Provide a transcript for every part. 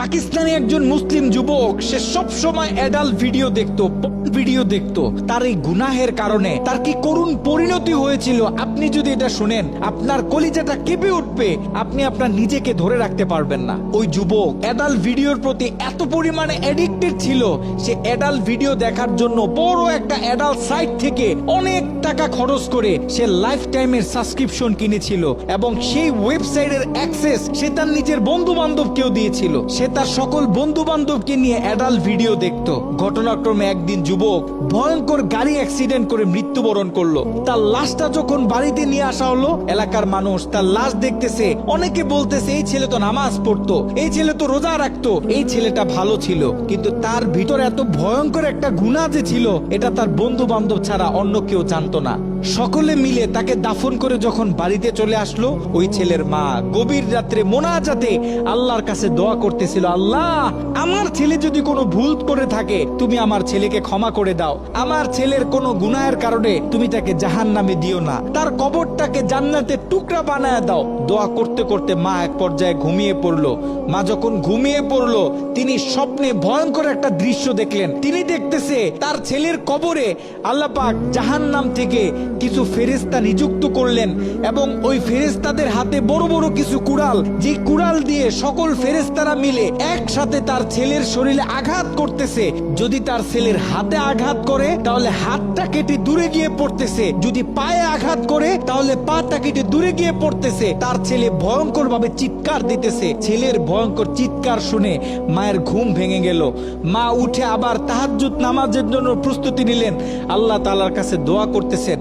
পাকিস্তানি একজন মুসলিম যুবক, সে সব সময় অ্যাডাল্ট ভিডিও দেখতো। তার এই গুনাহের কারণে তার কি করুণ পরিণতি হয়েছিল আপনি যদি এটা শুনেন আপনার কলিজাটা কেঁপে উঠবে, আপনি আপনার নিজেকে ধরে রাখতে পারবেন না। ওই যুবক অ্যাডাল্ট ভিডিওর প্রতি এত পরিমাণে অ্যাডিক্টেড ছিল, সে অ্যাডাল্ট ভিডিও দেখার জন্য বড় একটা অ্যাডাল্ট সাইট থেকে অনেক টাকা খরচ করে সে লাইফ টাইমের সাবস্ক্রিপশন কিনেছিল এবং সেই ওয়েবসাইটের অ্যাক্সেস সে তার নিজের বন্ধু বান্ধবকেও দিয়েছিল। সে তার সকল বন্ধু বান্ধবকে নিয়ে অ্যাডাল্ট ভিডিও দেখতো। ঘটনাক্রমে একদিন যুবক ভয়ঙ্কর গাড়ি অ্যাক্সিডেন্ট করে মৃত্যুবরণ করলো। তার লাশটা যখন বাড়িতে নিয়ে আসা হলো, এলাকার মানুষ তার লাশ দেখতেছে, অনেকে বলতেছে এই ছেলে তো নামাজ পড়তো, এই ছেলে তো রোজা রাখতো, এই ছেলেটা ভালো ছিল। কিন্তু তার ভিতরে এত ভয়ঙ্কর একটা গুনাহ যে ছিল, এটা তার বন্ধু বান্ধব ছাড়া অন্য কেউ জানতো না। সকলে মিলে তাকে দাফন করে যখন বাড়িতে চলে আসলো, ওই ছেলের মা গভীর রাত্রে মোনাজাতে আল্লাহর কাছে দোয়া করতেছিল, আল্লাহ আমার ছেলে যদি কোনো ভুল করে থাকে তুমি আমার ছেলেকে ক্ষমা করে দাও, আমার ছেলের কোনো গুনাহের কারণে তুমি তাকে জাহান্নামে দিও না, তার কবরটাকে জান্নাতের টুকরা বানায় দাও। দোয়া করতে করতে মা এক পর্যায়ে ঘুমিয়ে পড়লো। মা যখন ঘুমিয়ে পড়লো, তিনি স্বপ্নে ভয়ঙ্কর একটা দৃশ্য দেখলেন। তিনি দেখতেছে তার ছেলের কবরে আল্লাহ পাক জাহান্নাম থেকে কিছু ফেরেশতা নিযুক্ত করলেন এবং ওই ফেরেশতাদের হাতে বড় বড় কিছু কুড়াল, যে কুড়াল দিয়ে সকল ফেরেশতারা মিলে একসাথে তার ছেলের শরীরে আঘাত করতেছে। যদি তার ছেলের হাতে আঘাত করে তাহলে হাতটা কেটে দূরে গিয়ে পড়তেছে, যদি পায়ে আঘাত করে তাহলে পাটা কেটে দূরে গিয়ে পড়তেছে। তার ছেলে ভয়ঙ্কর ভাবে চিৎকার দিতেছে। ছেলের ভয়ঙ্কর চিৎকার শুনে মায়ের ঘুম ভেঙে গেল। মা উঠে আবার তাহাজ্জুদ নামাজের জন্য প্রস্তুতি নিলেন, আল্লাহ তাআলার কাছে দোয়া করতেছেন।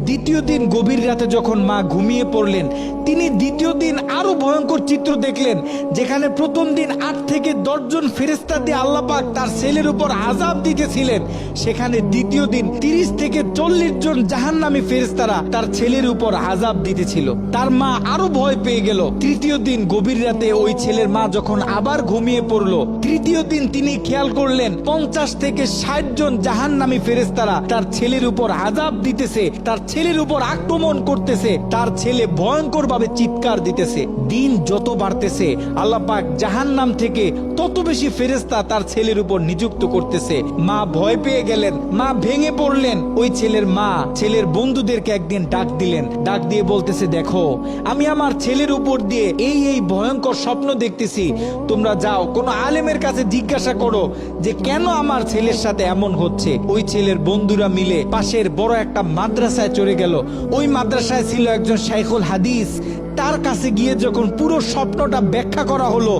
দ্বিতীয় দিন গভীর রাতে যখন মা ঘুমিয়ে পড়লেন, তিনি দ্বিতীয় দিন আরো ভয়ঙ্কর চিত্র দেখলেন, যেখানে প্রথম দিন 8 থেকে 10 জন ফেরেশতা দিয়ে আল্লাহ পাক তার ছেলের উপর আযাব দিতেছিলেন, সেখানে দ্বিতীয় দিন 30 থেকে 40 জন জাহান্নামী ফেরেশতারা তার ছেলের উপর আযাব দিতেছিল। তার মা আরো ভয় পেয়ে গেল। তৃতীয় দিন গভীর রাতে ওই ছেলের মা যখন আবার ঘুমিয়ে পড়লো, তৃতীয় দিন তিনি খেয়াল করলেন 50 থেকে 60 জন জাহান্নামী ফেরেশতারা তার ছেলের উপর আযাব দিতেছে, তার ছেলের উপর আক্রমণ করতেছে। তার ছেলে ভয়ঙ্কর ভাবে চিৎকার দিতেছে। দিন যত বাড়তেছে আল্লাহ পাক জাহান্নাম থেকে তত বেশি ফেরেশতা তার ছেলের উপর নিযুক্ত করতেছে। মা ভয় পেয়ে গেলেন, মা ভেঙে পড়লেন। ওই ছেলের মা ছেলের বন্ধুদেরকে একদিন ডাক দিলেন, ডাক দিয়ে বলতেছে, দেখো আমি আমার ছেলের উপর দিয়ে এই ভয়ঙ্কর স্বপ্ন দেখতেছি, তোমরা যাও কোন আলেমের কাছে জিজ্ঞাসা করো যে কেন আমার ছেলের সাথে এমন হচ্ছে। ওই ছেলের বন্ধুরা মিলে পাশের বড় একটা মাদ্রাসায় চলে গেল। ওই মাদ্রাসায় ছিল একজন শাইখুল হাদিস। তার কাছে গিয়ে যখন পুরো স্বপ্নটা ব্যাখ্যা করা হলো,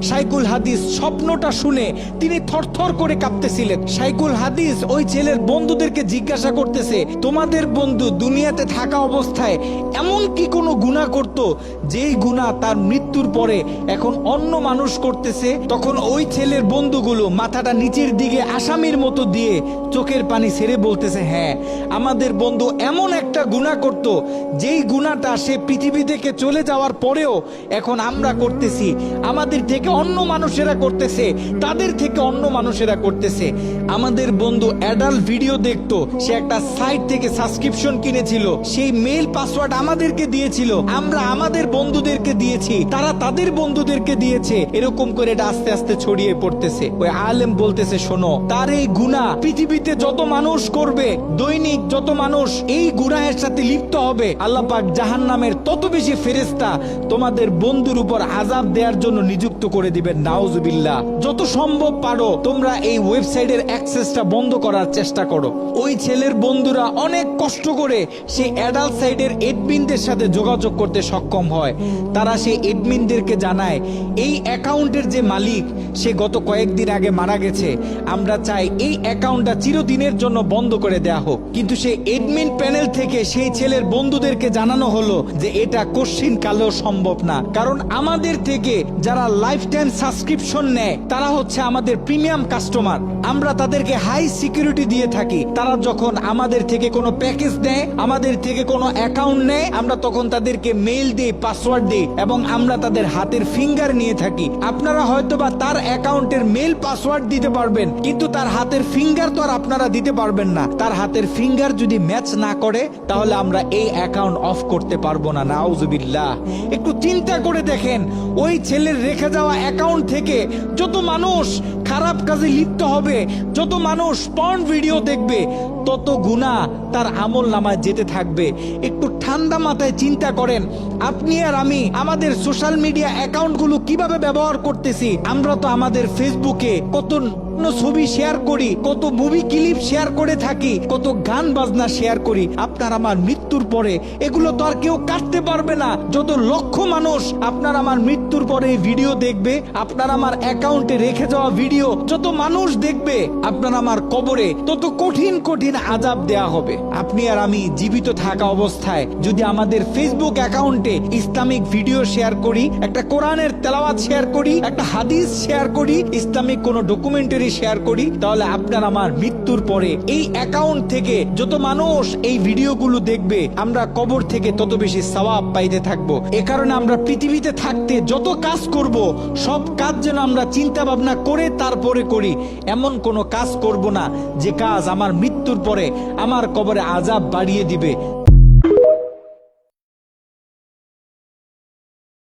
শাইখুল হাদিস স্বপ্নটা শুনে তিনি থরথর করে কাঁপতেছিলেন। শাইখুল হাদিস ওই ছেলের বন্ধুদেরকে জিজ্ঞাসা করতেছে, তোমাদের বন্ধু দুনিয়াতে থাকা অবস্থায় এমন কি কোনো গুনাহ করত যেই গুনাহ তার মৃত্যুর পরে এখন অন্য মানুষ করতেছে? তখন ওই ছেলের বন্ধুগুলো মাথাটা নিচের দিকে আসামির মতো দিয়ে চোখের পানি ছেড়ে বলতেছে, হ্যাঁ আমাদের বন্ধু এমন একটা গুনাহ করত যেই গুনাহটা সে পৃথিবী থেকে চলে যাওয়ার পরেও এখন আমরা করতেছি, আমাদের থেকে অন্য মানুষেরা করতেছে, তাদের থেকে অন্য মানুষেরা করতেছে। আমাদের বন্ধু অ্যাডাল্ট ভিডিও দেখতো, সে একটা সাইট থেকে সাবস্ক্রিপশন কিনেছিল, সেই মেইল পাসওয়ার্ড আমাদেরকে দিয়েছিল, আমরা আমাদের বন্ধুদেরকে দিয়েছি, তারা তাদের বন্ধুদেরকে দিয়েছে। এরকম করে এটা আস্তে আস্তে ছড়িয়ে পড়তেছে। ওই আলেম বলতেছে, শোনো, তার এই গুনাহ পৃথিবীতে যত মানুষ করবে, দৈনিক যত মানুষ এই গুনাহের সাথে লিপ্ত হবে, আল্লাহ পাক জাহান্নামের তত বেশি ফেরেশতা তোমাদের বন্ধুর উপর আযাব দেওয়ার জন্য নিযুক্ত করে দিবেন। নাউজুবিল্লাহ। যত সম্ভব পারো তোমরা এই ওয়েবসাইটের অ্যাক্সেসটা বন্ধ করার চেষ্টা করো। ওই ছেলের বন্ধুরা অনেক কষ্ট করে সেই অ্যাডাল্ট সাইটের এডমিনদের সাথে যোগাযোগ করতে সক্ষম হয়। তারা সেই এডমিনদেরকে জানায় এই অ্যাকাউন্টের যে মালিক সে গত কয়েকদিন আগে মারা গেছে, আমরা চাই এই অ্যাকাউন্টটা চিরদিনের জন্য বন্ধ করে দেয়া হোক। কিন্তু সেই এডমিন প্যানেল থেকে সেই ছেলের বন্ধুদেরকে জানানো হলো যে এটা কোশ্চিন কালেও সম্ভব না, কারণ আমাদের থেকে যারা লাইফ টাইম সাবস্ক্রিপশন নেয় তারা হচ্ছে আমাদের প্রিমিয়াম কাস্টমার, আমরা তাদেরকে হাই সিকিউরিটি দিয়ে থাকি। তারা যখন আমাদের থেকে কোনো প্যাকেজ নেয়, আমাদের থেকে কোনো অ্যাকাউন্ট নেয়, আমরা তখন তাদেরকে মেইল দিই, পাসওয়ার্ড দিই এবং আমরা তাদের হাতের ফিঙ্গার নিয়ে থাকি। আপনারা হয়তোবা তার অ্যাকাউন্টের মেইল পাসওয়ার্ড দিতে পারবেন, কিন্তু তার হাতের ফিঙ্গার তো আর আপনারা দিতে পারবেন না। তার হাতের ফিঙ্গার যদি ম্যাচ না করে তাহলে আমরা এই অ্যাকাউন্ট অফ করতে পারবো না। নাউজুবিল্লাহ। একটু চিন্তা করে দেখেন, ওই ছেলের রেখে যাওয়া অ্যাকাউন্ট থেকে যত মানুষ খারাপ কাজে লিপ্ত হবে, যত মানুষ পর্ন ভিডিও দেখবে, তত গুনাহ তার আমল নামায় যেতে থাকবে। একটু ঠান্ডা মাথায় চিন্তা করেন, আপনি আর আমি আমাদের সোশ্যাল মিডিয়া অ্যাকাউন্টগুলো কিভাবে ব্যবহার করতেছি। আমরা তো আমাদের ফেসবুকে কত ছবি শেয়ার করি, কত মুভি ক্লিপ শেয়ার করে থাকি, কত গান বাজনা শেয়ার করি। আপনার আমার মৃত্যুর পরে এগুলো তো আর কেউ কাটতে পারবে না। যত লক্ষ মানুষ আপনার আমার মৃত্যুর পরে এই ভিডিও দেখবে, আপনার আমার অ্যাকাউন্টে রেখে যাওয়া ভিডিও যত মানুষ দেখবে, আপনার আমার কবরে তত কঠিন কঠিন আযাব দেয়া হবে। আপনি আর আমি জীবিত থাকা অবস্থায় যদি আমাদের ফেসবুক অ্যাকাউন্টে ইসলামিক ভিডিও শেয়ার করি, একটা কোরআনের তেলাওয়াত শেয়ার করি, একটা হাদিস শেয়ার করি, ইসলামিক কোনো ডকুমেন্টারি শেয়ার করি, তাহলে আপনার আমার মৃত্যুর পরে এই অ্যাকাউন্ট থেকে যত মানুষ এই ভিডিওগুলো দেখবে, আমরা কবর থেকে তত বেশি সওয়াব পাইতে থাকবো। এ কারণে আমরা পৃথিবীতে থাকতে যত কাজ করব, সব কাজ যেন আমরা চিন্তা ভাবনা করে তারপরে করি। এমন কোনো কাজ করব না যে কাজ আমার মৃত্যুর পরে আমার কবরে আযাব বাড়িয়ে দিবে।